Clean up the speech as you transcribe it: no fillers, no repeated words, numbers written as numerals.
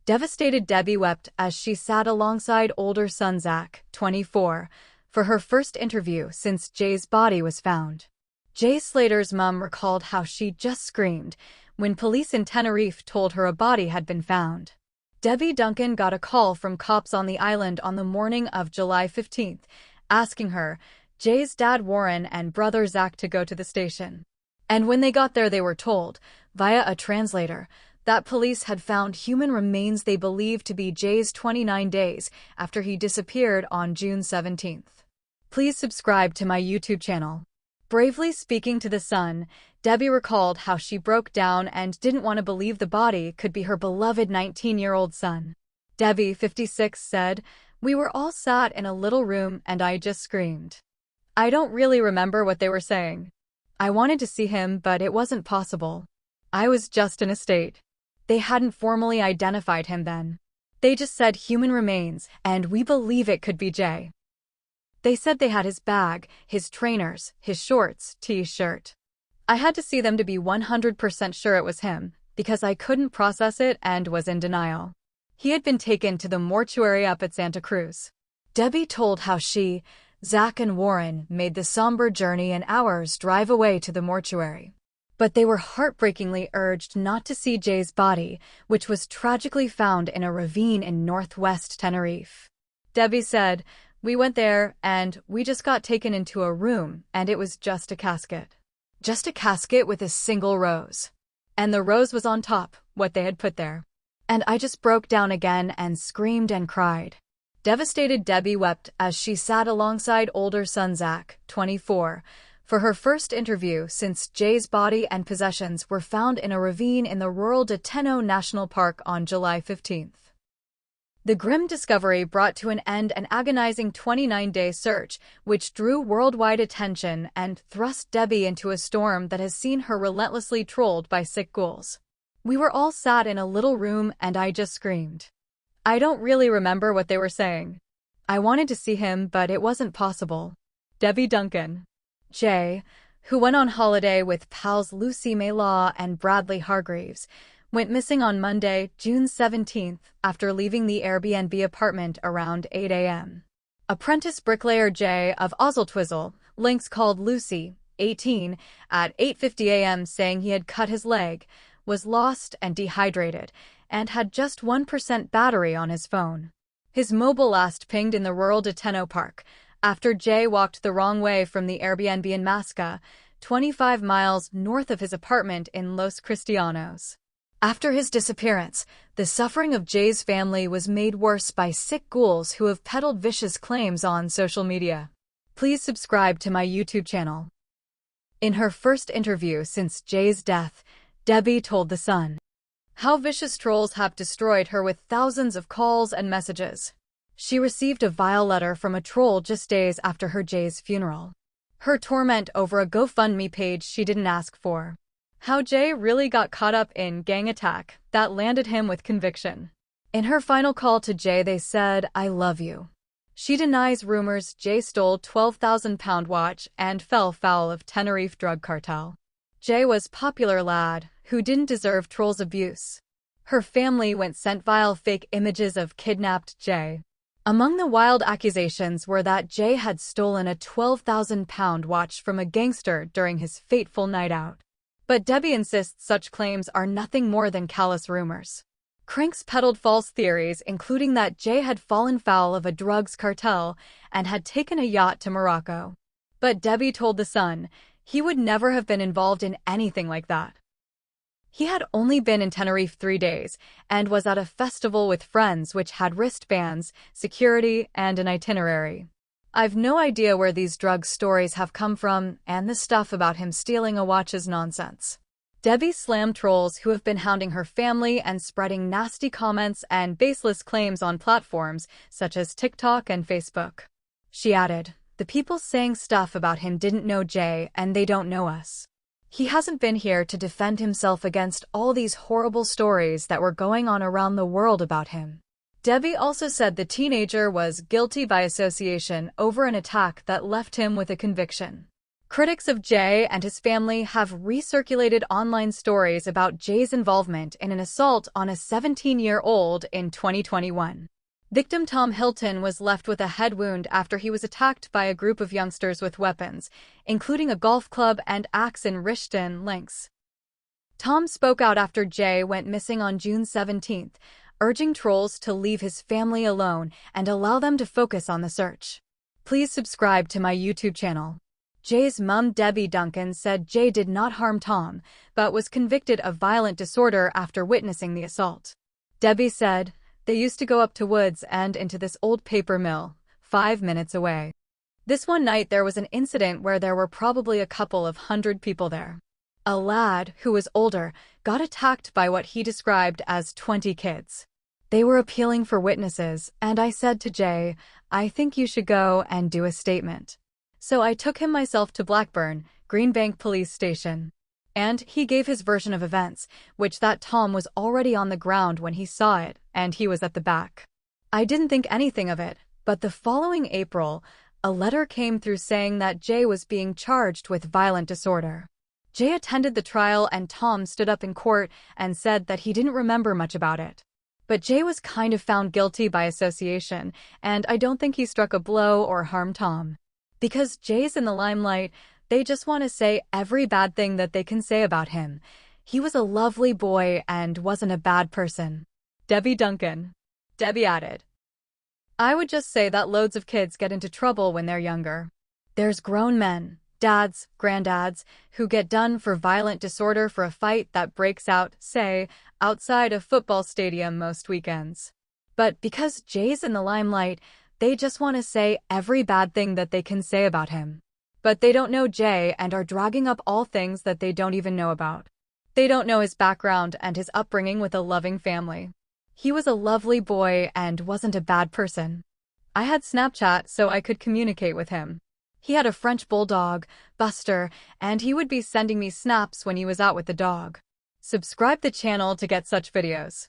Devastated Debbie wept as she sat alongside older son Zach, 24, for her first interview since Jay's body was found. Jay Slater's mom recalled how she just screamed when police in Tenerife told her a body had been found. Debbie Duncan got a call from cops on the island on the morning of July 15th, asking her, Jay's dad Warren and brother Zach to go to the station. And when they got there they were told, via a translator, that police had found human remains they believed to be Jay's 29 days after he disappeared on June 17th. Please subscribe to my YouTube channel. Bravely speaking to The Sun, Debbie recalled how she broke down and didn't want to believe the body could be her beloved 19-year-old son. Debbie, 56, said, "We were all sat in a little room and I just screamed. I don't really remember what they were saying. I wanted to see him, but it wasn't possible. I was just in a state. They hadn't formally identified him then. They just said human remains, and we believe it could be Jay. They said they had his bag, his trainers, his shorts, t-shirt. I had to see them to be 100% sure it was him, because I couldn't process it and was in denial. He had been taken to the mortuary up at Santa Cruz." Debbie told how she, Zach and Warren made the somber journey an hour's drive away to the mortuary. But they were heartbreakingly urged not to see Jay's body, which was tragically found in a ravine in northwest Tenerife. Debbie said, "We went there, and we just got taken into a room, and it was just a casket. Just a casket with a single rose. And the rose was on top, what they had put there. And I just broke down again and screamed and cried." Devastated Debbie wept as she sat alongside older son Zach, 24, for her first interview since Jay's body and possessions were found in a ravine in the rural Tenerife National Park on July 15th. The grim discovery brought to an end an agonizing 29-day search, which drew worldwide attention and thrust Debbie into a storm that has seen her relentlessly trolled by sick ghouls. "We were all sat in a little room and I just screamed. I don't really remember what they were saying. I wanted to see him, but it wasn't possible." Debbie Duncan. Jay, who went on holiday with pals Lucy May Law and Bradley Hargreaves, went missing on Monday, June 17th, after leaving the Airbnb apartment around 8 a.m. Apprentice bricklayer Jay of Ozeltwizzle Links called Lucy, 18, at 8:50 a.m. saying he had cut his leg, was lost and dehydrated, and had just 1% battery on his phone. His mobile last pinged in the rural Tenerife Park, after Jay walked the wrong way from the Airbnb in Masca, 25 miles north of his apartment in Los Cristianos. After his disappearance, the suffering of Jay's family was made worse by sick ghouls who have peddled vicious claims on social media. Please subscribe to my YouTube channel. In her first interview since Jay's death, Debbie told The Sun how vicious trolls have destroyed her with thousands of calls and messages. She received a vile letter from a troll just days after her Jay's funeral. Her torment over a GoFundMe page she didn't ask for. How Jay really got caught up in gang attack that landed him with conviction. In her final call to Jay they said, "I love you." She denies rumors Jay stole £12,000 watch and fell foul of Tenerife drug cartel. Jay was popular lad who didn't deserve trolls' abuse. Her family sent vile fake images of kidnapped Jay. Among the wild accusations were that Jay had stolen a £12,000 watch from a gangster during his fateful night out. But Debbie insists such claims are nothing more than callous rumors. Cranks peddled false theories, including that Jay had fallen foul of a drugs cartel and had taken a yacht to Morocco. But Debbie told The Sun he would never have been involved in anything like that. He had only been in Tenerife 3 days and was at a festival with friends which had wristbands, security, and an itinerary. "I've no idea where these drug stories have come from, and the stuff about him stealing a watch is nonsense." Debbie slammed trolls who have been hounding her family and spreading nasty comments and baseless claims on platforms such as TikTok and Facebook. She added, "The people saying stuff about him didn't know Jay and they don't know us. He hasn't been here to defend himself against all these horrible stories that were going on around the world about him." Debbie also said the teenager was guilty by association over an attack that left him with a conviction. Critics of Jay and his family have recirculated online stories about Jay's involvement in an assault on a 17-year-old in 2021. Victim Tom Hilton was left with a head wound after he was attacked by a group of youngsters with weapons, including a golf club and axe in Rishton Links. Tom spoke out after Jay went missing on June 17th, urging trolls to leave his family alone and allow them to focus on the search. Please subscribe to my YouTube channel. Jay's mum Debbie Duncan said Jay did not harm Tom, but was convicted of violent disorder after witnessing the assault. Debbie said, "They used to go up to woods and into this old paper mill, 5 minutes away. This one night there was an incident where there were probably a couple of hundred people there. A lad, who was older, got attacked by what he described as 20 kids. They were appealing for witnesses, and I said to Jay, I think you should go and do a statement. So I took him myself to Blackburn, Greenbank Police Station. And he gave his version of events, which that Tom was already on the ground when he saw it, and he was at the back. I didn't think anything of it, but the following April, a letter came through saying that Jay was being charged with violent disorder. Jay attended the trial and Tom stood up in court and said that he didn't remember much about it. But Jay was kind of found guilty by association, and I don't think he struck a blow or harmed Tom. Because Jay's in the limelight, they just want to say every bad thing that they can say about him. He was a lovely boy and wasn't a bad person." Debbie Duncan. Debbie added, "I would just say that loads of kids get into trouble when they're younger. There's grown men, dads, granddads, who get done for violent disorder for a fight that breaks out, say, outside a football stadium most weekends. But because Jay's in the limelight, they just want to say every bad thing that they can say about him. But they don't know Jay and are dragging up all things that they don't even know about. They don't know his background and his upbringing with a loving family. He was a lovely boy and wasn't a bad person. I had Snapchat so I could communicate with him. He had a French bulldog, Buster, and he would be sending me snaps when he was out with the dog." Subscribe the channel to get such videos.